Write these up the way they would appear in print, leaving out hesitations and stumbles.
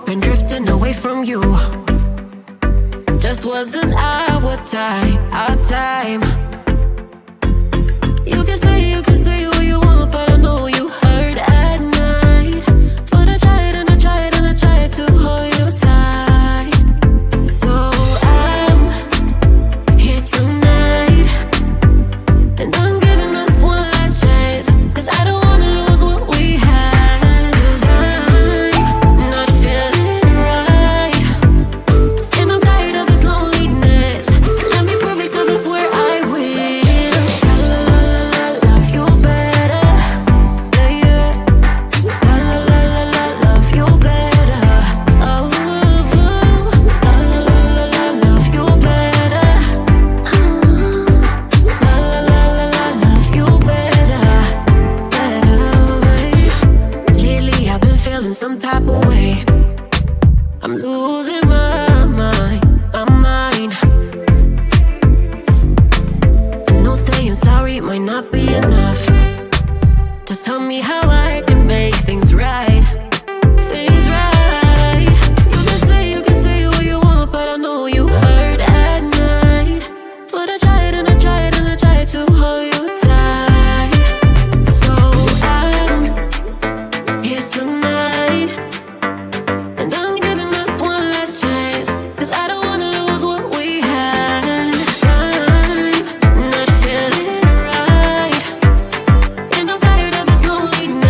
been drifting away from you. Just wasn't our time, our time. You can say what you want, but I know you hurt at night. But I tried and I tried and I tried to hold you tight. So I'm here tonight, and I'm giving us one last chance, 'cause I don't wanna lose what we had. 'Cause I'm not feeling right, and I'm tired of this loneliness. Let me prove it, 'cause I swear I will. Love you better, yeah, yeah. Love you better. Oh, love you better. Love you better, Lately I've been feeling some type of way. I'm losing my mind, my mind. I know saying sorry might not be enough. Just tell me how I can make things right. Things right. You can say what you want, but I know you hurt at night. But I tried and I tried and I tried to hold you tight. So I'm here tonight, and I'm giving us one last chance, 'cause I don't wanna lose what we had. I'm not feeling right, and I'm tired of this loneliness.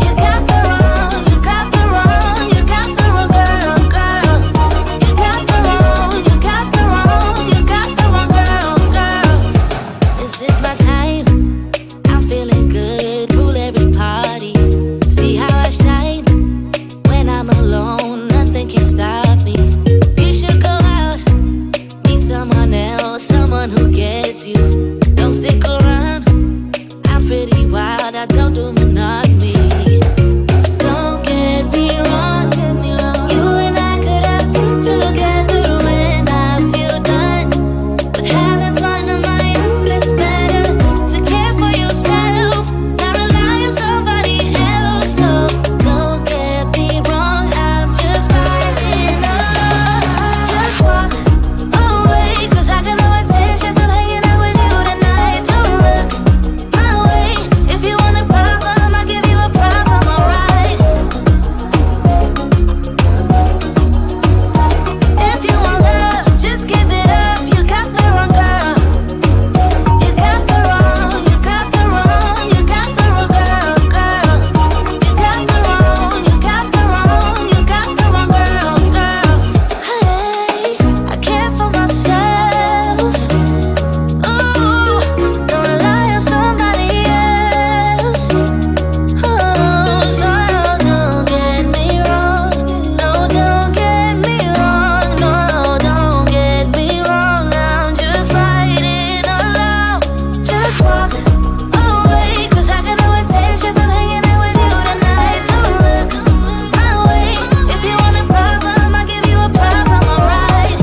You got do monogamy. Don't get me wrong, you and I could have fun together when I feel done. But having fun on my own is better. To care for yourself, not rely on somebody else. So don't get me wrong, I'm just riding along. Just walk away, 'cause I got no intentions of hanging out with you tonight. Don't look my way. If you want a problem, I'll give you a problem, alright? If you want love, just give it up. You got the wrong girl. You got the wrong, you got the wrong, you got the wrong girl, girl. You got the wrong, you got the wrong, you got the wrong girl, girl. Hey, I care for myself. Ooh, don't rely on somebody else. Oh, so don't get me wrong. No, don't get me wrong. No, don't get me wrong. I'm just riding along. Just walk away, 'cause I got no intentions of hanging out with you tonight. Don't look my way. If you want a problem, I'll give you a problem, alright?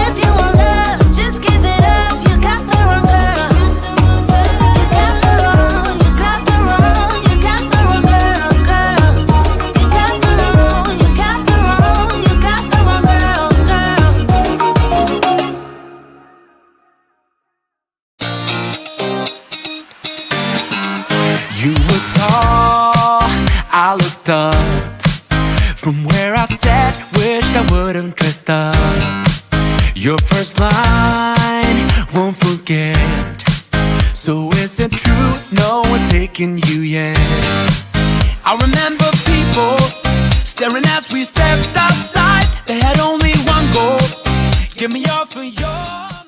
If you want love, just give it up. You got the wrong girl. You got the wrong, you got the wrong, you got the wrong girl, girl. You got the wrong, you got the wrong, you got the wrong girl, girl. You were tall, I looked up. From where I sat, wished I would've dressed up. Your first line, won't forget. So is it true, no one's taking you yet? I remember people staring as we stepped outside. They had only one goal, give me all for yours.